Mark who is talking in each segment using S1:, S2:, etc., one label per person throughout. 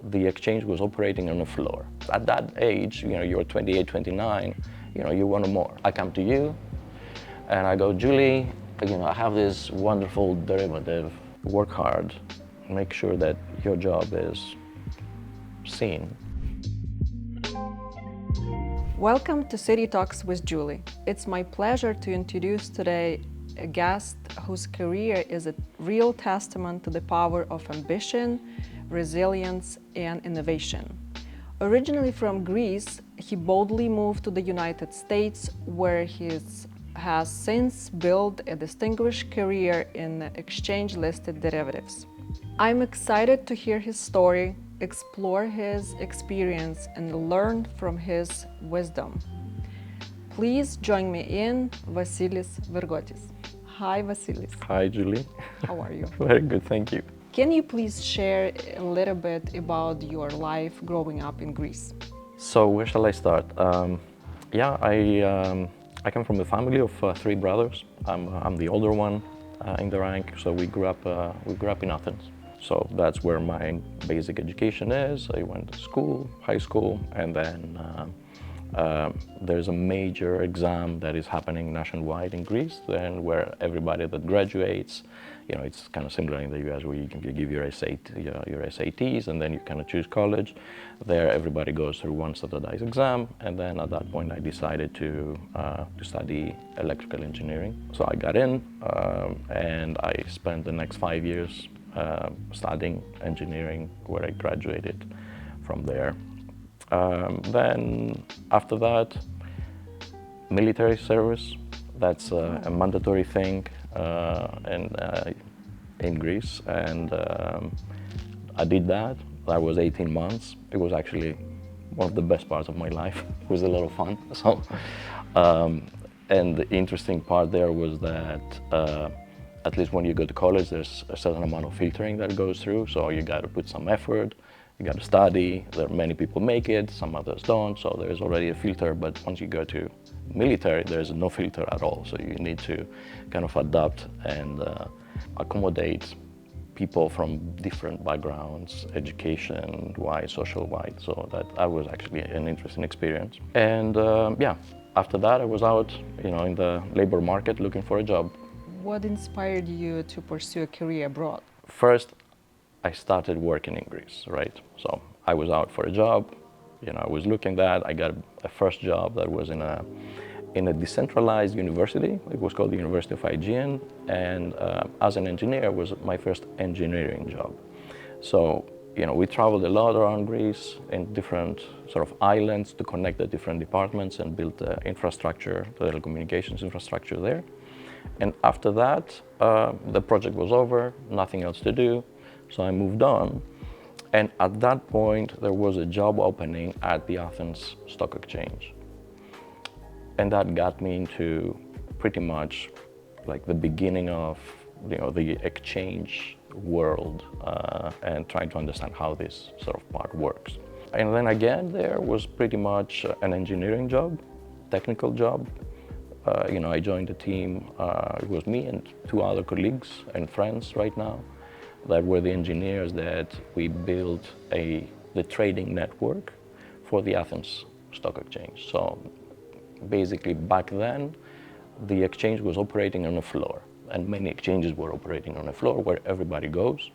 S1: the exchange was operating on a floor. At that age, you're 28, 29, you want more. I come to you and I go, Julie, I have this wonderful derivative. Work hard, make sure that your job is seen.
S2: Welcome to City Talks with Julie. It's my pleasure to introduce today a guest whose career is a real testament to the power of ambition, resilience, and innovation. Originally from Greece, he boldly moved to the United States, where he has since built a distinguished career in exchange-listed derivatives. I'm excited to hear his story, explore his experience, and learn from his wisdom. Please join me in Vasilis Vergotis. Hi, Vasilis.
S1: Hi, Julie.
S2: How are you?
S1: Very good, thank you.
S2: Can you please share a little bit about your life growing up in Greece?
S1: So where shall I start? I come from a family of three brothers. I'm the older one in the rank, so we grew up in Athens. So that's where my basic education is. I went to school, high school, and then there's a major exam that is happening nationwide in Greece, and where everybody that graduates, it's kind of similar in the US, where you can give your SATs, and then you kind of choose college. There, everybody goes through one standardized exam, and then at that point, I decided to study electrical engineering. So I got in, and I spent the next 5 years studying engineering, where I graduated from there. Then after that, military service, that's a mandatory thing in Greece, and I did that. That was 18 months. It was actually one of the best parts of my life. It was a lot of fun. So, and the interesting part there was that at least when you go to college, there's a certain amount of filtering that goes through, so you got to put some effort, you got to study. There are many people make it, some others don't, so there's already a filter. But once you go to military, there's no filter at all, so you need to kind of adapt and accommodate people from different backgrounds, education-wise, social-wise, so that was actually an interesting experience. And after that I was out, in the labor market looking for a job.
S2: What inspired you to pursue a career abroad?
S1: First, I started working in Greece, right? So I was out for a job, I was looking that. I got a first job that was in a decentralized university. It was called the University of Aegean, and as an engineer, it was my first engineering job. So, we traveled a lot around Greece in different sort of islands to connect the different departments and build the infrastructure, the telecommunications infrastructure there. And after that, the project was over, nothing else to do, so I moved on. And at that point, there was a job opening at the Athens Stock Exchange. And that got me into pretty much like the beginning of the exchange world and trying to understand how this sort of part works. And then again, there was pretty much an engineering job, technical job. I joined the team. It was me and two other colleagues and friends right now that were the engineers that we built the trading network for the Athens Stock Exchange. So basically back then, the exchange was operating on a floor, and many exchanges were operating on a floor where everybody goes.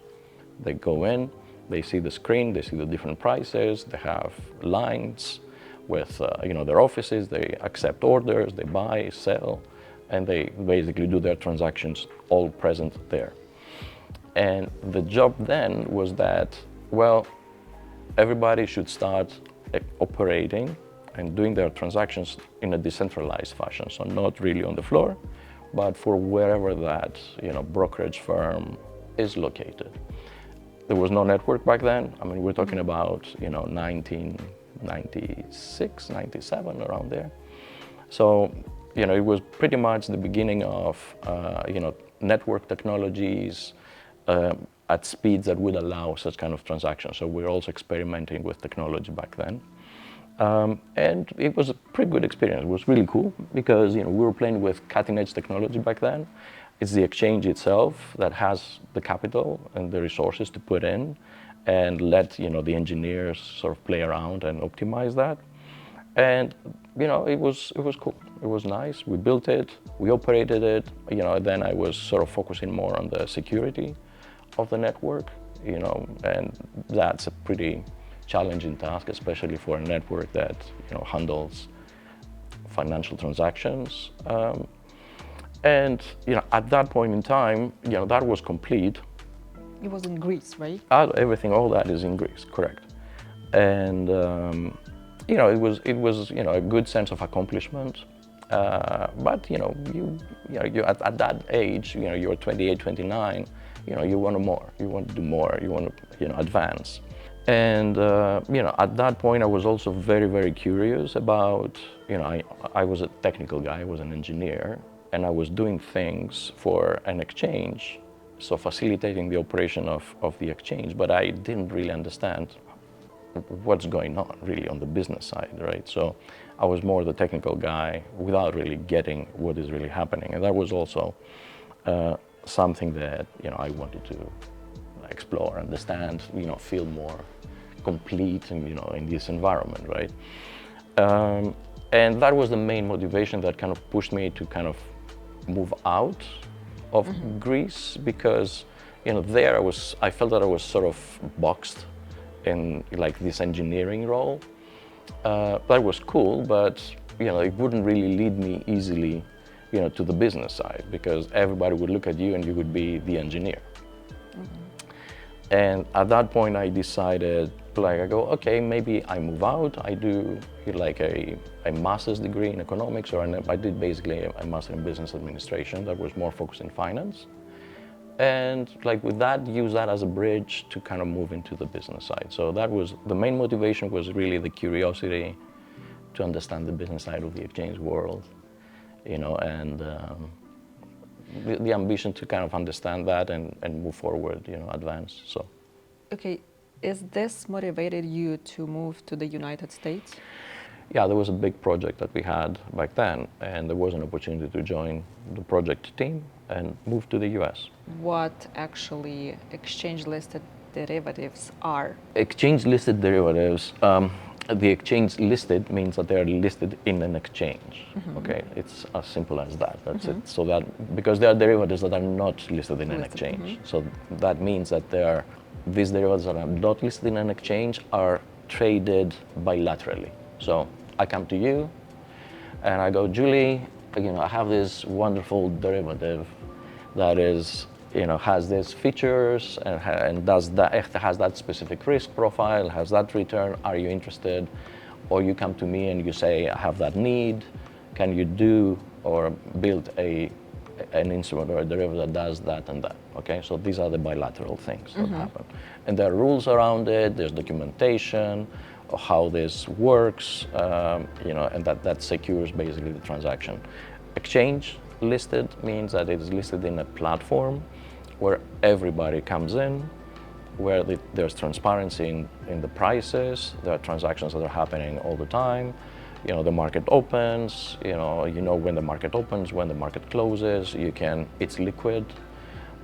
S1: They go in, they see the screen, they see the different prices, they have lines with their offices, they accept orders, they buy, sell, and they basically do their transactions all present there. And the job then was that, well, everybody should start operating and doing their transactions in a decentralized fashion, so not really on the floor, but for wherever that brokerage firm is located. There was no network back then. I mean, we're talking about 1996, 97, around there. So it was pretty much the beginning of network technologies at speeds that would allow such kind of transactions. So we're also experimenting with technology back then. And it was a pretty good experience. It was really cool because we were playing with cutting-edge technology back then. It's the exchange itself that has the capital and the resources to put in, and let the engineers sort of play around and optimize that. And it was cool. It was nice. We built it, we operated it. Then I was sort of focusing more on the security of the network. And that's a pretty challenging task, especially for a network that handles financial transactions. And at that point in time, that was complete.
S2: It was in Greece, right?
S1: Everything, all that is in Greece, correct. And it was a good sense of accomplishment. But you at that age, you're 28, 29. You want more. You want to do more. You want to advance. And at that point, I was also very, very curious about. I was a technical guy. I was an engineer, and I was doing things for an exchange, so facilitating the operation of the exchange. But I didn't really understand what's going on really on the business side, right? So I was more the technical guy without really getting what is really happening, and that was also something that I wanted to explore, understand, feel more complete, in this environment, right? And that was the main motivation that kind of pushed me to kind of move out of Greece, because there I felt that I was sort of boxed in like this engineering role. That was cool, but it wouldn't really lead me easily to the business side, because everybody would look at you and you would be the engineer. And at that point I decided, I go, okay, maybe I move out, I do like a master's degree in economics, or I did basically a master in business administration that was more focused in finance. And with that, use that as a bridge to kind of move into the business side. So that was the main motivation, was really the curiosity to understand the business side of the exchange world, and the ambition to kind of understand that and move forward, advance. So.
S2: Okay, is this motivated you to move to the United States?
S1: Yeah, there was a big project that we had back then, and there was an opportunity to join the project team and move to the US.
S2: What actually exchange-listed derivatives are?
S1: Exchange-listed derivatives, the exchange listed means that they are listed in an exchange. Okay, it's as simple as that. That's it. So that, because there are derivatives that are not listed in an exchange. So that means that these derivatives that are not listed in an exchange are traded bilaterally. So I come to you and I go, Julie, I have this wonderful derivative that is, has these features and does that, has that specific risk profile, has that return. Are you interested? Or you come to me and you say, I have that need. Can you do or build an instrument or a derivative that does that and that? Okay, so these are the bilateral things that happen. And there are rules around it, there's documentation of how this works, and that secures basically the transaction. Exchange listed means that it is listed in a platform where everybody comes in, where there's transparency in the prices, there are transactions that are happening all the time. The market opens, when the market opens, when the market closes, it's liquid,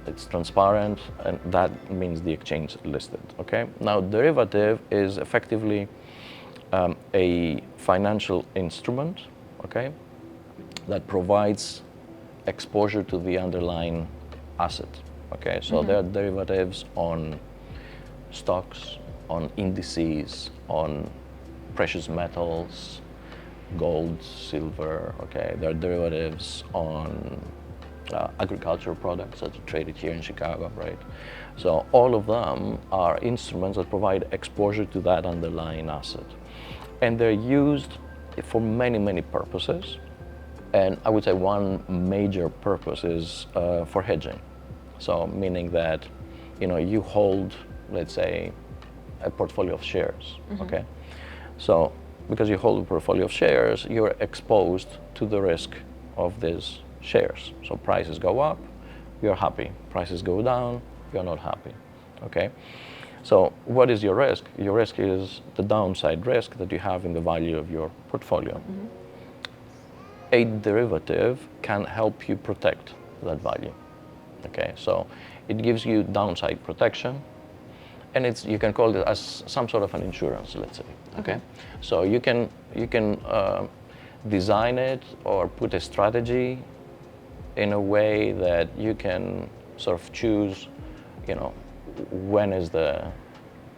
S1: it's transparent, and that means the exchange listed, okay? Now, derivative is effectively a financial instrument, okay, that provides exposure to the underlying asset, okay? So there are derivatives on stocks, on indices, on precious metals, gold, silver, okay? There are derivatives on agricultural products that are traded here in Chicago, right? So all of them are instruments that provide exposure to that underlying asset. And they're used for many, many purposes. And I would say one major purpose is for hedging. So meaning that, you hold, let's say, a portfolio of shares, okay? So because you hold a portfolio of shares, you're exposed to the risk of these shares. So prices go up, you're happy. Prices go down, you're not happy, okay? So what is your risk? Your risk is the downside risk that you have in the value of your portfolio. A derivative can help you protect that value, okay? So it gives you downside protection, and it's, you can call it as some sort of an insurance, let's say. Okay, so you can design it or put a strategy in a way that you can sort of choose, you know, when is the,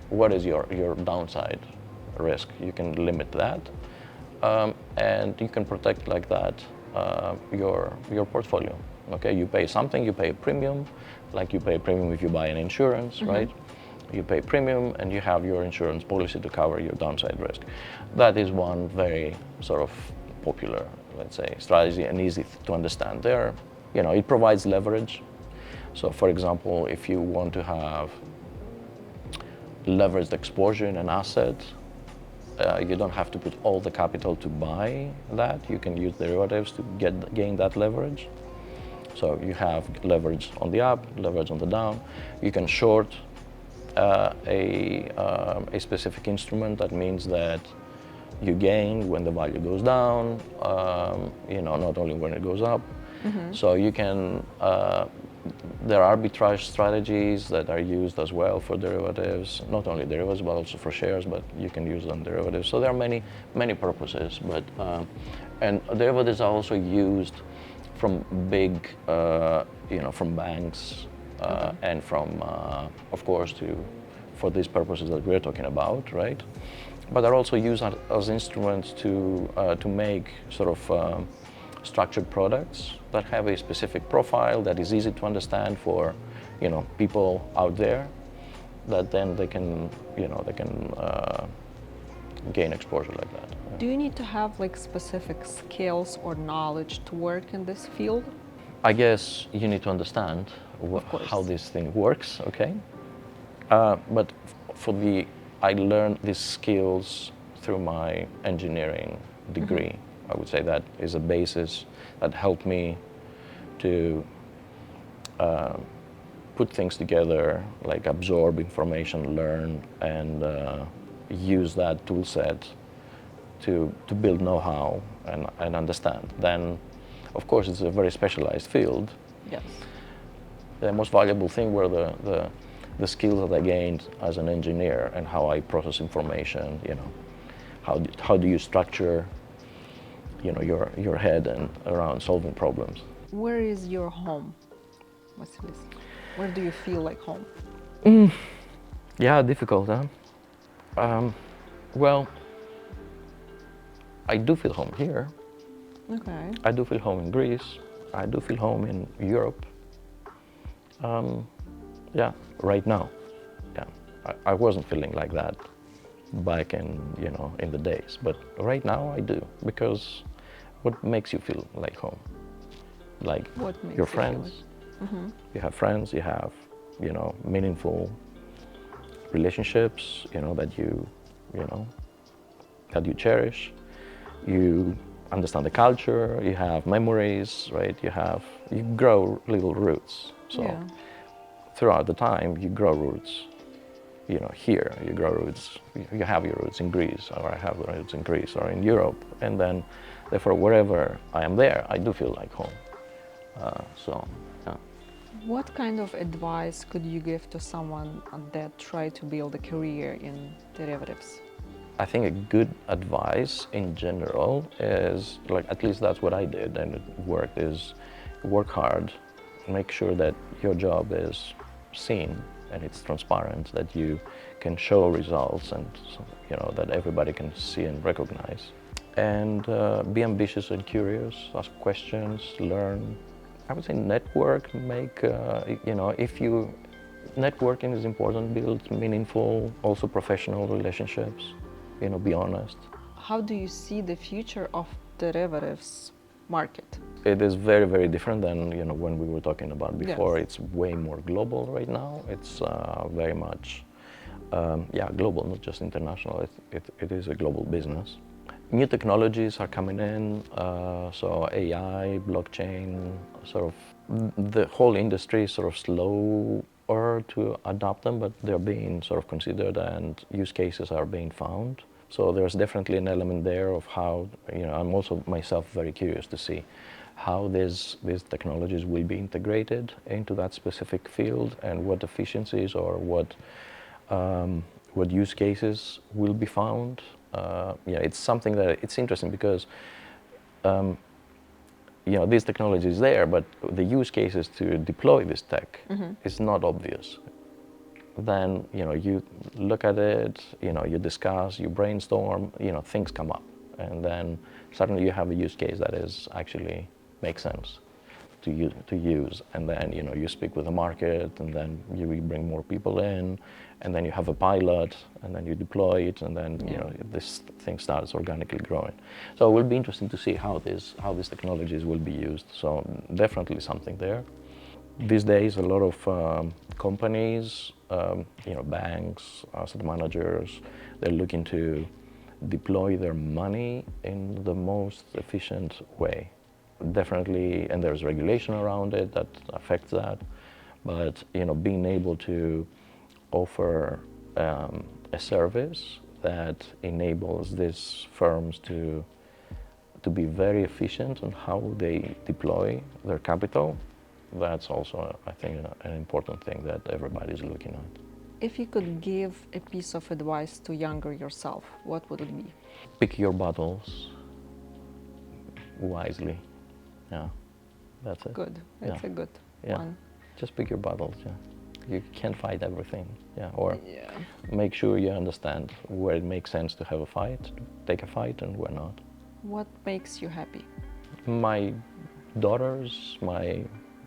S1: what is your downside risk. You can limit that, and you can protect like that your portfolio. Okay, you pay something, you pay a premium, like you pay a premium if you buy an insurance, right? You pay premium and you have your insurance policy to cover your downside risk. That is one very sort of popular, let's say, strategy and easy to understand. There, you know, it provides leverage. So for example, if you want to have leveraged exposure in an asset, you don't have to put all the capital to buy that. You can use derivatives to gain that leverage. So you have leverage on the up, leverage on the down. You can short a specific instrument. That means that you gain when the value goes down, you know, not only when it goes up. So you can, there are arbitrage strategies that are used as well for derivatives, not only derivatives, but also for shares, but you can use on derivatives. So there are many purposes, but, and derivatives are also used from big, you know, from banks, and from, of course, for these purposes that we're talking about, right? But they're also used as instruments to make sort of structured products that have a specific profile that is easy to understand for, you know, people out there, that then they can, you know, they can gain exposure like that.
S2: Do you need to have like specific skills or knowledge to work in this field?
S1: I guess you need to understand how this thing works, okay? But I learned these skills through my engineering degree. I would say that is a basis that helped me to put things together, like absorb information, learn, and use that tool set to build know-how and understand. Then, of course, it's a very specialized field.
S2: Yes.
S1: The most valuable thing were the skills that I gained as an engineer and how I process information, you know, how do you structure, you know, your head and around solving problems.
S2: Where is your home, Vasilis? Where do you feel like home?
S1: Yeah, difficult, huh? Well, I do feel home here.
S2: Okay.
S1: I do feel home in Greece. I do feel home in Europe. Yeah, right now. Yeah, I wasn't feeling like that back in, you know, in the days, but right now I do, because what makes you feel like home? Like your friends. You have friends, you have, you know, meaningful relationships, you know, that you know, that you cherish. You understand the culture, you have memories, right? You grow little roots. So throughout the time, you grow roots, you know, here, you grow roots, you have your roots in Greece, or I have roots in Greece or in Europe, and then therefore wherever I am there, I do feel like home. So, yeah.
S2: What kind of advice could you give to someone that try to build a career in derivatives?
S1: I think a good advice in general is, like, at least that's what I did and it worked, is work hard, make sure that your job is seen and it's transparent, that you can show results and, you know, that everybody can see and recognize. And be ambitious and curious, ask questions, learn. I would say network, you know, networking is important, build meaningful, also professional relationships, you know, be honest.
S2: How do you see the future of derivatives market?
S1: It is very, very different than, you know, when we were talking about before.
S2: Yes.
S1: It's way more global right now. It's very much, yeah, global, not just international. It is a global business. New technologies are coming in, so AI, blockchain, sort of the whole industry is sort of slower to adopt them, but they're being sort of considered and use cases are being found. So there's definitely an element there of how, you know, I'm also myself very curious to see how these technologies will be integrated into that specific field and what efficiencies or what what use cases will be found. It's something that it's interesting because this technology is there, but the use cases to deploy this tech is not obvious. Then you look at it, you discuss, you brainstorm, things come up, and then suddenly you have a use case that is actually makes sense to use, and then you speak with the market, and then you bring more people in, and then you have a pilot, and then you deploy it, and then this thing starts organically growing. So it will be interesting to see how these technologies will be used. So definitely something there. These days, a lot of companies, banks, asset managers, they're looking to deploy their money in the most efficient way. Definitely, and there's regulation around it that affects that. But being able to offer a service that enables these firms to be very efficient on how they deploy their capital, that's also, I think, an important thing that everybody's looking at.
S2: If you could give a piece of advice to younger yourself, what would it be?
S1: Pick your battles wisely. Yeah, that's it.
S2: Good. That's a good one.
S1: Just pick your battles. Yeah, you can't fight everything. Yeah, or
S2: Yeah.
S1: make sure you understand where it makes sense to have a fight, take a fight, and where not.
S2: What makes you happy?
S1: My daughters, my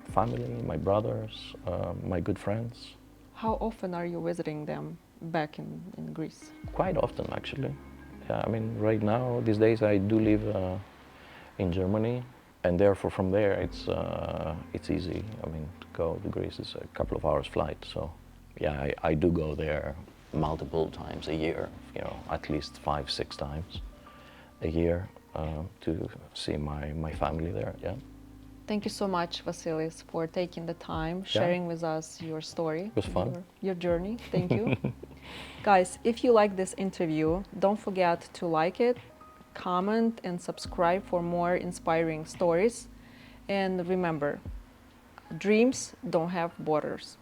S1: family, my brothers, my good friends.
S2: How often are you visiting them back in Greece?
S1: Quite often, actually. Yeah, I mean, right now, these days, I do live in Germany, and therefore from there it's easy. I mean, to go to Greece is a couple of hours flight. So, yeah, I do go there multiple times a year. At least 5-6 times a year to see my family there. Yeah.
S2: Thank you so much, Vasilis, for taking the time, sharing with us your story.
S1: It was fun.
S2: Your journey. Thank you. Guys, if you like this interview, don't forget to like it, comment, and subscribe for more inspiring stories. And remember, dreams don't have borders.